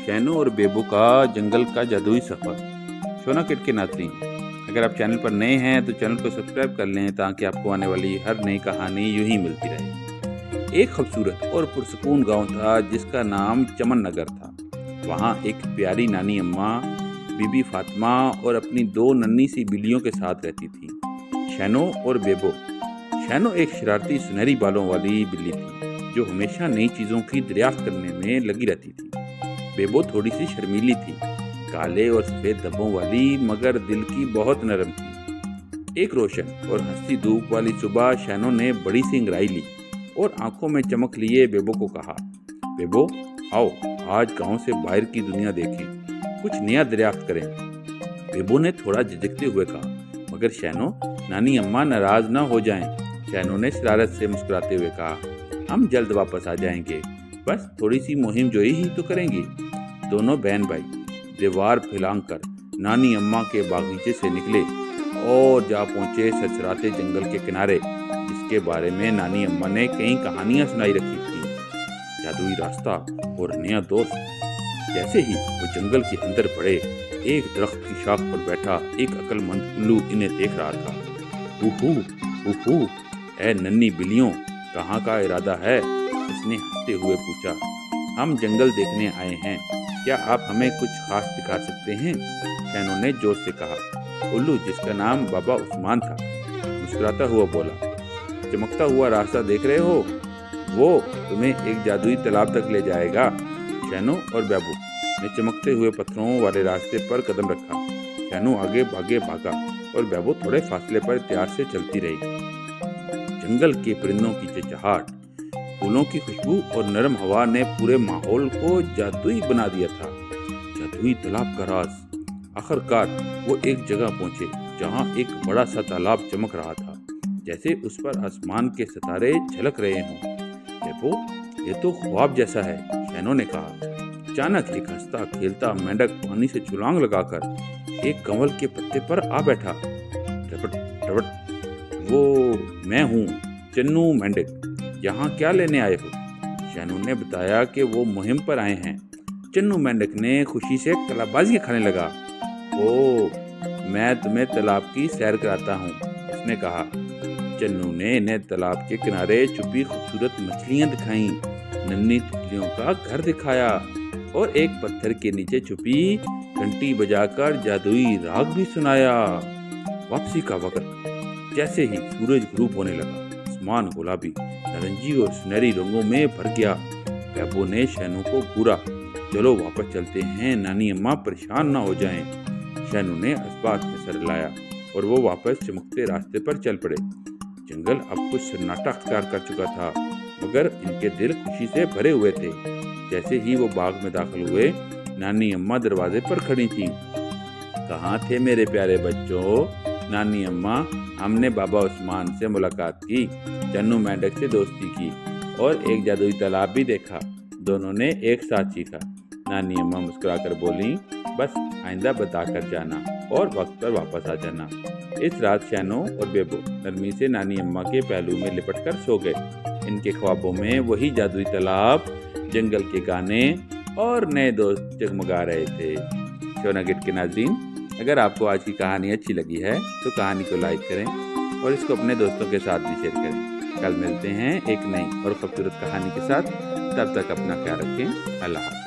शैनो और बेबो का जंगल का जादुई सफर। शोना किड के नाज़रीन, अगर आप चैनल पर नए हैं तो चैनल को सब्सक्राइब कर लें ताकि आपको आने वाली हर नई कहानी यूं ही मिलती रहे। एक खूबसूरत और पुरसकून गांव था जिसका नाम चमन नगर था। वहाँ एक प्यारी नानी अम्मा बीबी फातिमा और अपनी 2 नन्ही सी बिल्लियों के साथ रहती थी, शैनो और बेबो। शैनो एक शरारती सुनहरी बालों वाली बिल्ली थी जो हमेशा नई चीज़ों की दरियाफ्त करने में लगी रहती थी। बेबो थोड़ी सी शर्मीली थी, काले और सफ़ेद धब्बों वाली, मगर दिल की बहुत नरम थी। एक रोशन और हंसती धूप वाली सुबह शैनो ने बड़ी सी अंगड़ाई ली और आंखों में चमक लिए बेबो को कहा, बेबो आओ आज गांव से बाहर की दुनिया देखें, कुछ नया दरियाफ्त करें। बेबो ने थोड़ा झिझकते हुए कहा, मगर शैनो नानी अम्मा नाराज ना हो जाएं। शैनो ने शरारत से मुस्कुराते हुए कहा, हम जल्द वापस आ जाएंगे, बस थोड़ी सी मुहिम जोई ही तो करेंगे। दोनों बहन भाई दीवार फैलाकर नानी अम्मा के बागीचे से निकले और जा पहुंचे सरसराते जंगल के किनारे, जिसके बारे में नानी अम्मा ने कई कहानियां सुनाई रखी थी। जादुई रास्ता और नया दोस्त। जैसे ही वो जंगल के अंदर बढ़े, एक दरख्त की शाख पर बैठा एक अक्लमंद उल्लू इन्हें देख रहा था। उहू उहू, ऐ नन्ही बिल्लियों, कहाँ का इरादा है? उसने हंसते हुए पूछा। हम जंगल देखने आए हैं, क्या आप हमें कुछ खास दिखा सकते हैं? शैनो ने जोर से कहा। उल्लू, जिसका नाम बाबा उस्मान था, मुस्कुराता हुआ बोला, चमकता हुआ रास्ता देख रहे हो? वो तुम्हें एक जादुई तालाब तक ले जाएगा। शैनो और बेबो ने चमकते हुए पत्थरों वाले रास्ते पर कदम रखा। शैनो आगे भागा और बेबो थोड़े फासले पर प्यार से चलती रही। जंगल के परिंदों की चहचहाट, फूलों की खुशबू और नरम हवा ने पूरे माहौल को जादुई बना दिया था। जादुई तालाब का राज। आखिरकार वो एक जगह पहुंचे जहां एक बड़ा सा तालाब चमक रहा था, जैसे उस पर आसमान के सितारे झलक रहे हों। देखो, ये तो ख्वाब जैसा है, शैनो ने कहा। अचानक एक हंसता खेलता मेंढक पानी से छलांग लगाकर एक कंवल के पत्ते पर आ बैठा। टपट टपट, वो मैं हूँ चन्नू मेंढक, यहाँ क्या लेने आए हो? शैनो ने बताया कि वो मुहिम पर आए हैं। चन्नू मेंढक ने खुशी से कलाबाजी खाने लगा। ओ, मैं तुम्हें तालाब की सैर कराता हूँ, उसने कहा। चन्नू ने इन्हें तालाब के किनारे छुपी खूबसूरत मछलियाँ दिखाईं, नन्ही तितलियों का घर दिखाया और एक पत्थर के नीचे छुपी घंटी बजाकर जादुई राग भी सुनाया। वापसी का वक्त। जैसे ही सूरज ग्रूब होने लगा, आसमान गुलाबी, नारंगी और सुनहरी रंगों में भर गया। बेबो ने शैनो को घूरा, चलो वापस चलते हैं, नानी अम्मा परेशान ना हो जाएं। शैनो ने इस बात में सर हिलाया और वो वापस चमकते रास्ते पर चल पड़े। जंगल अब कुछ सन्नाटा अख्तियार कर चुका था, मगर इनके दिल खुशी से भरे हुए थे। जैसे ही वो बाग में दाखिल हुए, नानी अम्मा दरवाजे पर खड़ी थी। कहाँ थे मेरे प्यारे बच्चों? नानी अम्मा, हमने बाबा उस्मान से मुलाकात की, चन्नू मेंढक से दोस्ती की और एक जादुई तालाब भी देखा। दोनों ने एक साथ चीखा। नानी अम्मा मुस्कुराकर बोली, बस आइंदा बताकर जाना और वक्त पर वापस आ जाना। इस रात शैनो और बेबो नरमी से नानी अम्मा के पहलू में लिपट कर सो गए। इनके ख्वाबों में वही जादुई तालाब, जंगल के गाने और नए दोस्त जगमगा रहे थे। शोना किड के नाज़रीन, अगर आपको आज की कहानी अच्छी लगी है तो कहानी को लाइक करें और इसको अपने दोस्तों के साथ भी शेयर करें। कल मिलते हैं एक नई और खूबसूरत कहानी के साथ। तब तक अपना ख्याल रखें। अल्लाह हाफ़िज़।